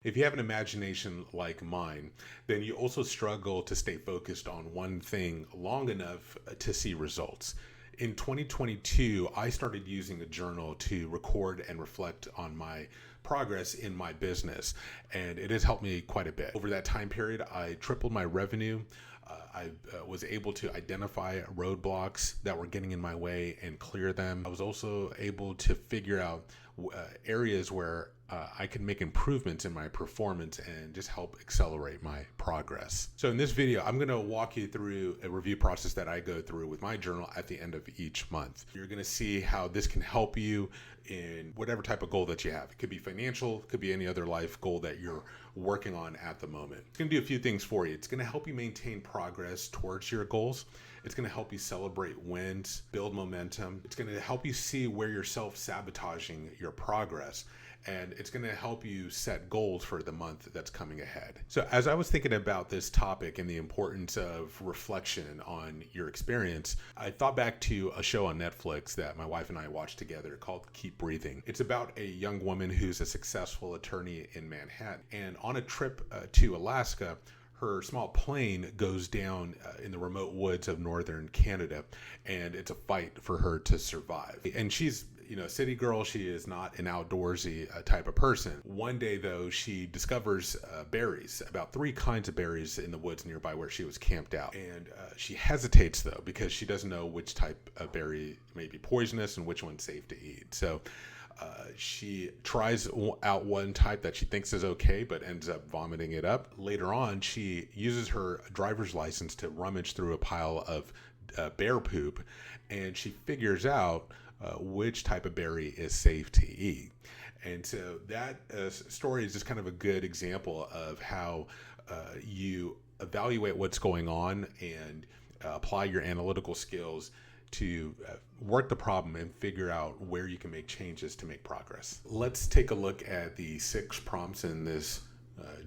If you have an imagination like mine, then you also struggle to stay focused on one thing long enough to see results. In 2022, I started using a journal to record and reflect on my progress in my business, and it has helped me quite a bit. Over that time period, I tripled my revenue. I was able to identify roadblocks that were getting in my way and clear them. I was also able to figure out areas where I could make improvements in my performance and just help accelerate my progress. So in this video, I'm going to walk you through a review process that I go through with my journal at the end of each month. You're going to see how this can help you in whatever type of goal that you have. It could be financial, it could be any other life goal that you're working on at the moment. It's going to do a few things for you. It's going to help you maintain progress towards your goals. It's going to help you celebrate wins, build momentum. It's going to help you see where you're self-sabotaging your progress. And it's going to help you set goals for the month that's coming ahead. So as I was thinking about this topic and the importance of reflection on your experience, I thought back to a show on Netflix that my wife and I watched together called Keep Breathing. It's about a young woman who's a successful attorney in Manhattan. And on a trip to Alaska, her small plane goes down in the remote woods of northern Canada, and it's a fight for her to survive. And she's a city girl. She is not an outdoorsy type of person. One day, though, she discovers berries, about 3 kinds of berries in the woods nearby where she was camped out. And she hesitates, though, because she doesn't know which type of berry may be poisonous and which one's safe to eat. So she tries out one type that she thinks is okay, but ends up vomiting it up. Later on, she uses her driver's license to rummage through a pile of bear poop, and she figures out which type of berry is safe to eat. And so that story is just kind of a good example of how you evaluate what's going on and apply your analytical skills to work the problem and figure out where you can make changes to make progress. Let's take a look at the 6 prompts in this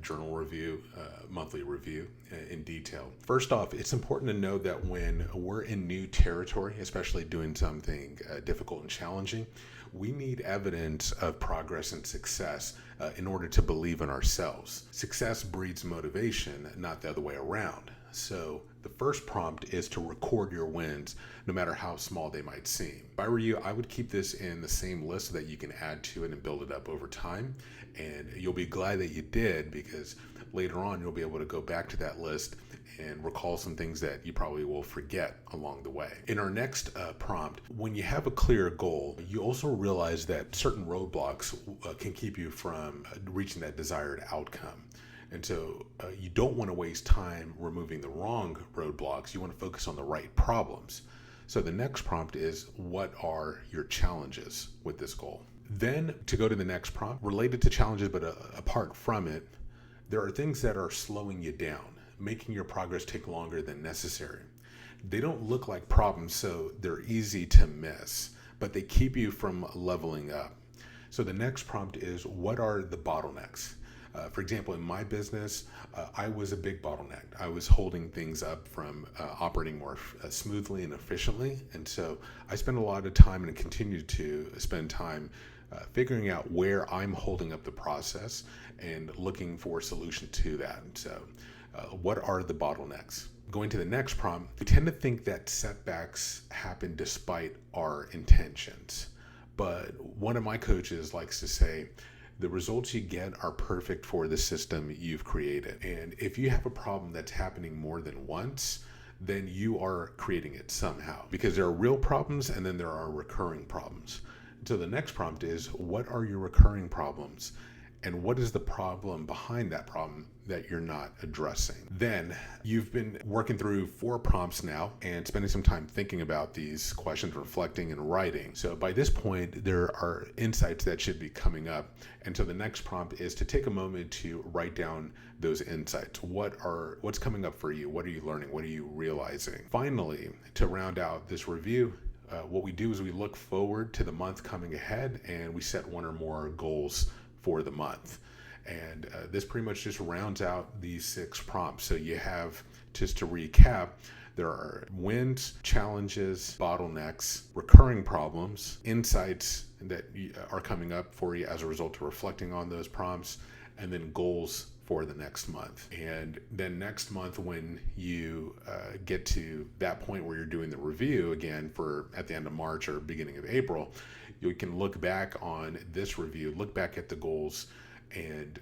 journal review, monthly review in detail. First off, it's important to know that when we're in new territory, especially doing something difficult and challenging, we need evidence of progress and success in order to believe in ourselves. Success breeds motivation, not the other way around. So the first prompt is to record your wins, no matter how small they might seem. If I were you, I would keep this in the same list so that you can add to it and build it up over time. And you'll be glad that you did, because later on you'll be able to go back to that list and recall some things that you probably will forget along the way. In our next prompt, when you have a clear goal, you also realize that certain roadblocks can keep you from reaching that desired outcome. And so you don't want to waste time removing the wrong roadblocks. You want to focus on the right problems. So the next prompt is, what are your challenges with this goal? Then to go to the next prompt, related to challenges, but apart from it, there are things that are slowing you down, making your progress take longer than necessary. They don't look like problems, so they're easy to miss, but they keep you from leveling up. So the next prompt is, what are the bottlenecks? For example, in my business, I was a big bottleneck. I was holding things up from operating more smoothly and efficiently. And so I spent a lot of time and continue to spend time figuring out where I'm holding up the process and looking for a solution to that. And so what are the bottlenecks? Going to the next prompt, we tend to think that setbacks happen despite our intentions. But one of my coaches likes to say, the results you get are perfect for the system you've created. And if you have a problem that's happening more than once, then you are creating it somehow, because there are real problems and then there are recurring problems. So the next prompt is, what are your recurring problems? And what is the problem behind that problem that you're not addressing? Then you've been working through 4 prompts now and spending some time thinking about these questions, reflecting and writing. So by this point, there are insights that should be coming up. And so the next prompt is to take a moment to write down those insights. What's coming up for you? What are you learning? What are you realizing? Finally, to round out this review, what we do is we look forward to the month coming ahead and we set 1 or more goals for the month. And this pretty much just rounds out these 6 prompts. So you have, just to recap, there are wins, challenges, bottlenecks, recurring problems, insights that are coming up for you as a result of reflecting on those prompts, and then goals for the next month. And then next month, when you get to that point where you're doing the review again for at the end of March or beginning of April, you can look back on this review, look back at the goals, and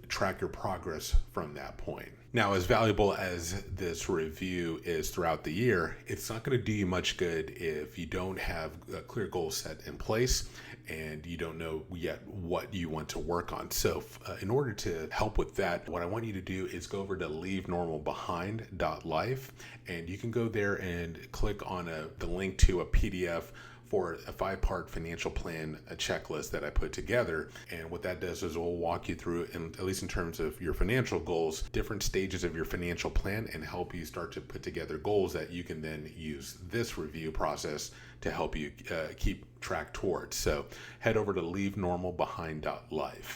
track your progress from that point. Now, as valuable as this review is throughout the year, it's not going to do you much good if you don't have a clear goal set in place and you don't know yet what you want to work on. So in order to help with that, what I want you to do is go over to leavenormalbehind.life, and you can go there and click on the link to a PDF for a 5-part financial plan, a checklist that I put together. And what that does is it will walk you through, at least in terms of your financial goals, different stages of your financial plan, and help you start to put together goals that you can then use this review process to help you keep track towards. So head over to leavenormalbehind.life.